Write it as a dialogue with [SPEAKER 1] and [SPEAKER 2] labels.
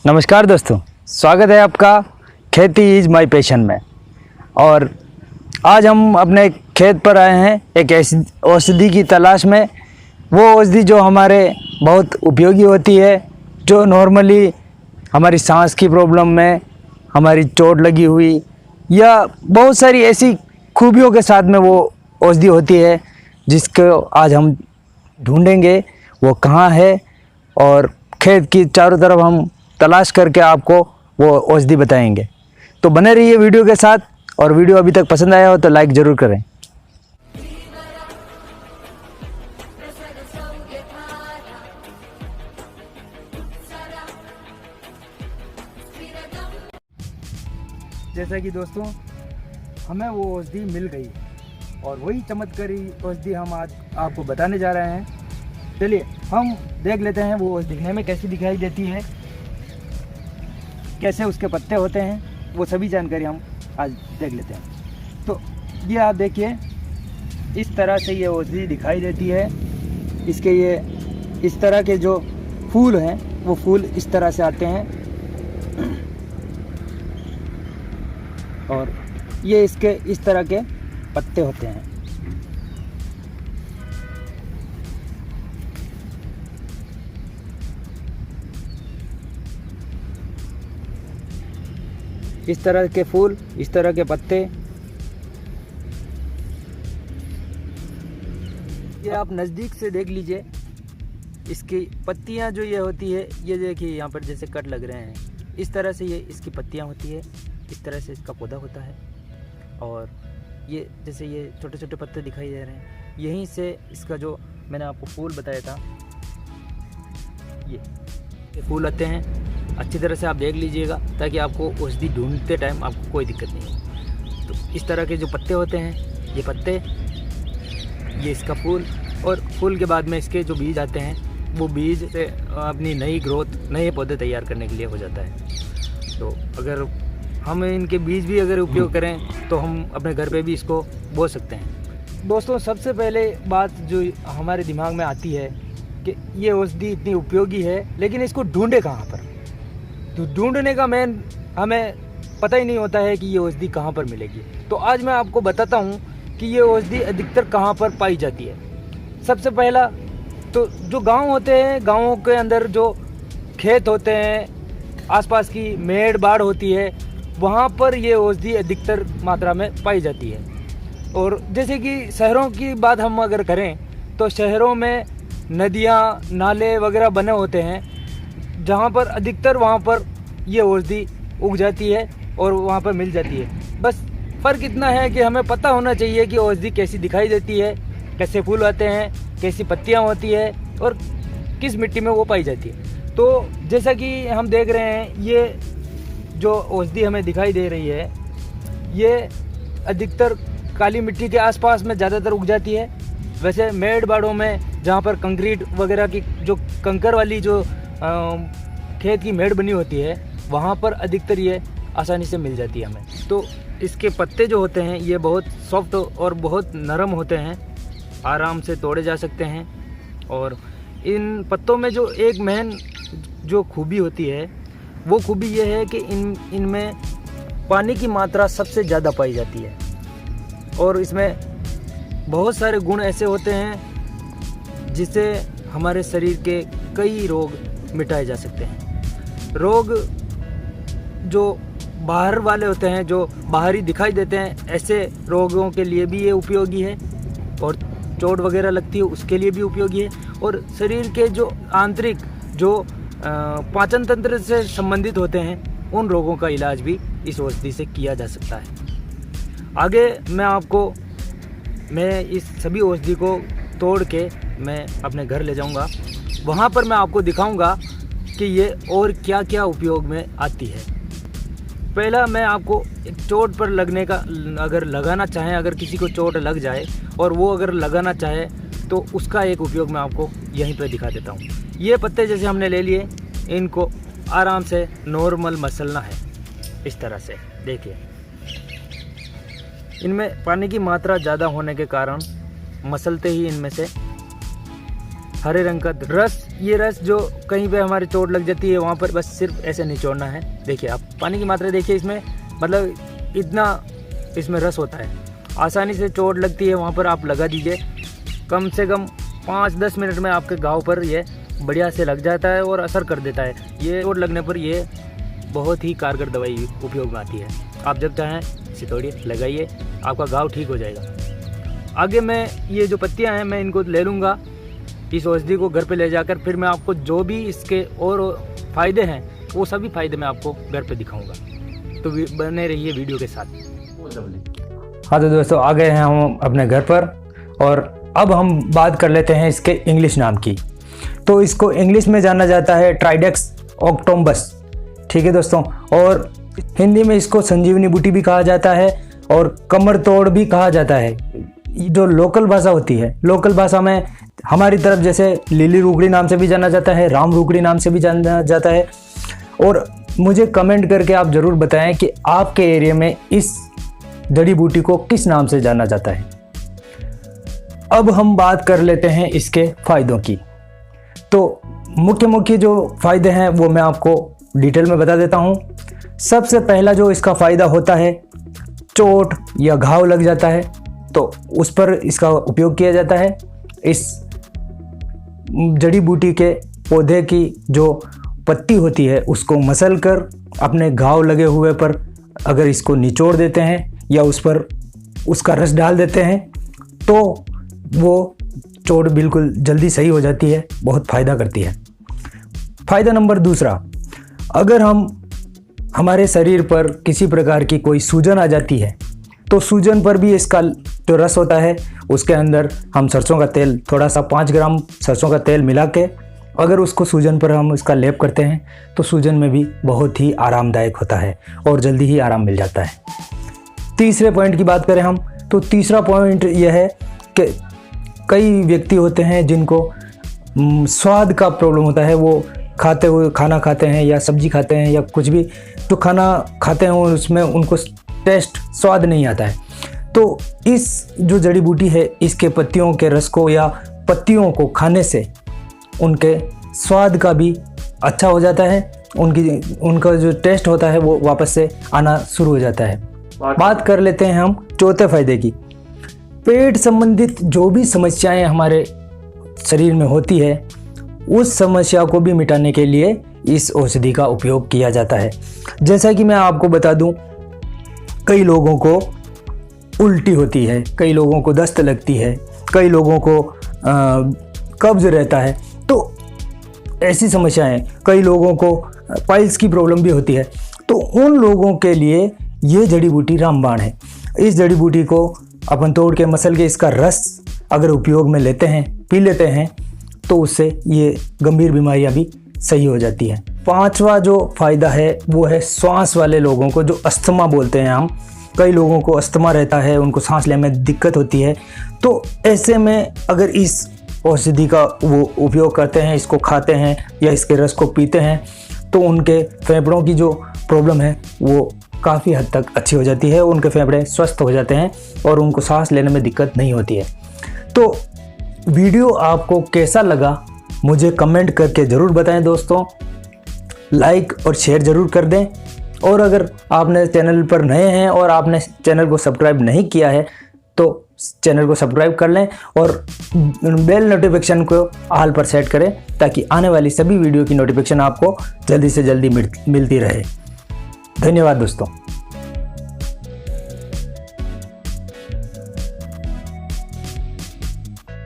[SPEAKER 1] नमस्कार दोस्तों, स्वागत है आपका खेती इज़ माई पैशन में। और आज हम अपने खेत पर आए हैं एक ऐसी औषधि की तलाश में। वो औषधि जो हमारे बहुत उपयोगी होती है, जो नॉर्मली हमारी सांस की प्रॉब्लम में, हमारी चोट लगी हुई या बहुत सारी ऐसी खूबियों के साथ में वो औषधि होती है, जिसको आज हम ढूंढेंगे वो कहाँ है। और खेत की चारों तरफ हम तलाश करके आपको वो औषधि बताएंगे। तो बने रहिए वीडियो के साथ, और वीडियो अभी तक पसंद आया हो तो लाइक ज़रूर करें। जैसा कि दोस्तों हमें वो औषधि मिल गई और वही चमत्कारी औषधि हम आज आपको बताने जा रहे हैं। चलिए हम देख लेते हैं वो दिखने में कैसी दिखाई देती है, कैसे उसके पत्ते होते हैं, वो सभी जानकारी हम आज देख लेते हैं। तो ये आप देखिए, इस तरह से ये औषधि दिखाई देती है। इसके ये इस तरह के जो फूल हैं वो फूल इस तरह से आते हैं, और ये इसके इस तरह के पत्ते होते हैं। इस तरह के फूल, इस तरह के पत्ते। ये आप नज़दीक से देख लीजिए, इसकी पत्तियां जो ये होती है, ये देखिए यहाँ पर जैसे कट लग रहे हैं, इस तरह से ये इसकी पत्तियां होती है, इस तरह से इसका पौधा होता है। और ये जैसे ये छोटे छोटे पत्ते दिखाई दे रहे हैं, यहीं से इसका जो मैंने आपको फूल बताया था, ये फूल आते हैं। अच्छी तरह से आप देख लीजिएगा ताकि आपको औषधि ढूंढते टाइम आपको कोई दिक्कत नहीं हो। तो इस तरह के जो पत्ते होते हैं, ये पत्ते, ये इसका फूल, और फूल के बाद में इसके जो बीज आते हैं, वो बीज से अपनी नई ग्रोथ, नए पौधे तैयार करने के लिए हो जाता है। तो अगर हम इनके बीज भी अगर उपयोग करें तो हम अपने घर पे भी इसको बो सकते हैं। दोस्तों सबसे पहले बात जो हमारे दिमाग में आती है कि ये औषधि इतनी उपयोगी है, लेकिन इसको ढूंढे कहाँ पर। तो ढूंढने का मेन हमें पता ही नहीं होता है कि ये औषधि कहाँ पर मिलेगी। तो आज मैं आपको बताता हूँ कि ये औषधि अधिकतर कहाँ पर पाई जाती है। सबसे पहला तो जो गांव होते हैं, गांवों के अंदर जो खेत होते हैं, आसपास की मेड़ बाड़ होती है, वहाँ पर ये औषधि अधिकतर मात्रा में पाई जाती है। और जैसे कि शहरों की बात हम अगर करें तो शहरों में नदियाँ, नाले वगैरह बने होते हैं, जहाँ पर अधिकतर वहाँ पर ये औषधि उग जाती है और वहाँ पर मिल जाती है। बस फ़र्क इतना है कि हमें पता होना चाहिए कि औषधि कैसी दिखाई देती है, कैसे फूल आते हैं, कैसी पत्तियाँ होती है और किस मिट्टी में वो पाई जाती है। तो जैसा कि हम देख रहे हैं, ये जो औषधि हमें दिखाई दे रही है, ये अधिकतर काली मिट्टी के आसपास में ज़्यादातर उग जाती है। वैसे मेड़ बाड़ों में, जहाँ पर कंक्रीट वगैरह की जो कंकर वाली जो खेत की मेड़ बनी होती है, वहाँ पर अधिकतर ये आसानी से मिल जाती है हमें। तो इसके पत्ते जो होते हैं ये बहुत सॉफ्ट और बहुत नरम होते हैं, आराम से तोड़े जा सकते हैं। और इन पत्तों में जो एक मेन जो खूबी होती है, वो खूबी ये है कि इनमें पानी की मात्रा सबसे ज़्यादा पाई जाती है। और इसमें बहुत सारे गुण ऐसे होते हैं जिससे हमारे शरीर के कई रोग मिटाए जा सकते हैं। रोग जो बाहर वाले होते हैं, जो बाहरी दिखाई देते हैं, ऐसे रोगों के लिए भी ये उपयोगी है। और चोट वगैरह लगती है उसके लिए भी उपयोगी है। और शरीर के जो आंतरिक, जो पाचन तंत्र से संबंधित होते हैं, उन रोगों का इलाज भी इस औषधि से किया जा सकता है। आगे मैं इस सभी औषधि को तोड़ के मैं अपने घर ले जाऊंगा। वहाँ पर मैं आपको दिखाऊंगा कि ये और क्या क्या उपयोग में आती है। पहला मैं आपको एक चोट पर लगने का, अगर लगाना चाहें, अगर किसी को चोट लग जाए और वो अगर लगाना चाहे, तो उसका एक उपयोग मैं आपको यहीं पर दिखा देता हूँ। ये पत्ते जैसे हमने ले लिए, इनको आराम से नॉर्मल मसलना है, इस तरह से। देखिए, इनमें पानी की मात्रा ज़्यादा होने के कारण मसलते ही इनमें से हरे रंग का रस। ये रस जो कहीं पे हमारी चोट लग जाती है वहाँ पर बस सिर्फ ऐसे निचोड़ना है। देखिए आप पानी की मात्रा देखिए इसमें, मतलब इतना इसमें रस होता है। आसानी से चोट लगती है वहाँ पर आप लगा दीजिए। कम से कम 5-10 मिनट में आपके घाव पर ये बढ़िया से लग जाता है और असर कर देता है। ये चोट लगने पर ये बहुत ही कारगर दवाई उपयोग में आती है। आप जब चाहें इसे तोड़िए, लगाइए, आपका घाव ठीक हो जाएगा। आगे मैं ये जो पत्तियां हैं मैं इनको ले लूँगा, इस औषधि को घर पे ले जाकर फिर मैं आपको जो भी इसके और फ़ायदे हैं वो सभी फ़ायदे मैं आपको घर पे दिखाऊंगा। तो बने रहिए वीडियो के साथ।
[SPEAKER 2] हाँ तो दोस्तों आ गए हैं हम अपने घर पर और अब हम बात कर लेते हैं इसके इंग्लिश नाम की। तो इसको इंग्लिश में जाना जाता है ट्राइडेक्स ऑक्टोम्बस, ठीक है दोस्तों। और हिंदी में इसको संजीवनी बूटी भी कहा जाता है और कमर तोड़ भी कहा जाता है। जो लोकल भाषा होती है, लोकल भाषा में हमारी तरफ जैसे लिली रुकड़ी नाम से भी जाना जाता है, राम रुकड़ी नाम से भी जाना जाता है। और मुझे कमेंट करके आप ज़रूर बताएं कि आपके एरिया में इस जड़ी बूटी को किस नाम से जाना जाता है। अब हम बात कर लेते हैं इसके फ़ायदों की। तो मुख्य जो फ़ायदे हैं वो मैं आपको डिटेल में बता देता हूँ। सबसे पहला जो इसका फ़ायदा होता है, चोट या घाव लग जाता है तो उस पर इसका उपयोग किया जाता है। इस जड़ी बूटी के पौधे की जो पत्ती होती है उसको मसल कर अपने घाव लगे हुए पर अगर इसको निचोड़ देते हैं या उस पर उसका रस डाल देते हैं तो वो चोट बिल्कुल जल्दी सही हो जाती है, बहुत फ़ायदा करती है। फ़ायदा नंबर दूसरा, अगर हमारे शरीर पर किसी प्रकार की कोई सूजन आ जाती है तो सूजन पर भी इसका जो रस होता है उसके अंदर हम सरसों का तेल, थोड़ा सा 5 ग्राम सरसों का तेल मिला के अगर उसको सूजन पर हम इसका लेप करते हैं तो सूजन में भी बहुत ही आरामदायक होता है और जल्दी ही आराम मिल जाता है। तीसरे पॉइंट की बात करें हम तो तीसरा पॉइंट यह है कि कई व्यक्ति होते हैं जिनको स्वाद का प्रॉब्लम होता है। वो खाते हुए खाना खाते हैं या सब्जी खाते हैं या कुछ भी तो खाना खाते हैं उसमें उनको टेस्ट स्वाद नहीं आता है। तो इस जो जड़ी बूटी है इसके पत्तियों के रस को या पत्तियों को खाने से उनके स्वाद का भी अच्छा हो जाता है, उनका जो टेस्ट होता है वो वापस से आना शुरू हो जाता है। बात कर लेते हैं हम चौथे फायदे की। पेट संबंधित जो भी समस्याएं हमारे शरीर में होती है उस समस्या को भी मिटाने के लिए इस औषधि का उपयोग किया जाता है। जैसा कि मैं आपको बता दूं, कई लोगों को उल्टी होती है, कई लोगों को दस्त लगती है, कई लोगों को कब्ज रहता है, तो ऐसी समस्याएं, कई लोगों को पाइल्स की प्रॉब्लम भी होती है। तो उन लोगों के लिए ये जड़ी बूटी रामबाण है। इस जड़ी बूटी को अपन तोड़ के मसल के इसका रस अगर उपयोग में लेते हैं, पी लेते हैं तो उससे ये गंभीर बीमारियां भी सही हो जाती हैं। पांचवा जो फ़ायदा है वो है श्वास वाले लोगों को, जो अस्थमा बोलते हैं हम। कई लोगों को अस्थमा रहता है, उनको सांस लेने में दिक्कत होती है। तो ऐसे में अगर इस औषधि का वो उपयोग करते हैं, इसको खाते हैं या इसके रस को पीते हैं तो उनके फेफड़ों की जो प्रॉब्लम है वो काफ़ी हद तक अच्छी हो जाती है, उनके फेफड़े स्वस्थ हो जाते हैं और उनको सांस लेने में दिक्कत नहीं होती है। तो वीडियो आपको कैसा लगा मुझे कमेंट करके ज़रूर बताएं दोस्तों। लाइक और शेयर ज़रूर कर दें और अगर आपने चैनल पर नए हैं और आपने चैनल को सब्सक्राइब नहीं किया है तो चैनल को सब्सक्राइब कर लें और बेल नोटिफिकेशन को ऑल पर सेट करें ताकि आने वाली सभी वीडियो की नोटिफिकेशन आपको जल्दी से जल्दी मिलती रहे। धन्यवाद दोस्तों।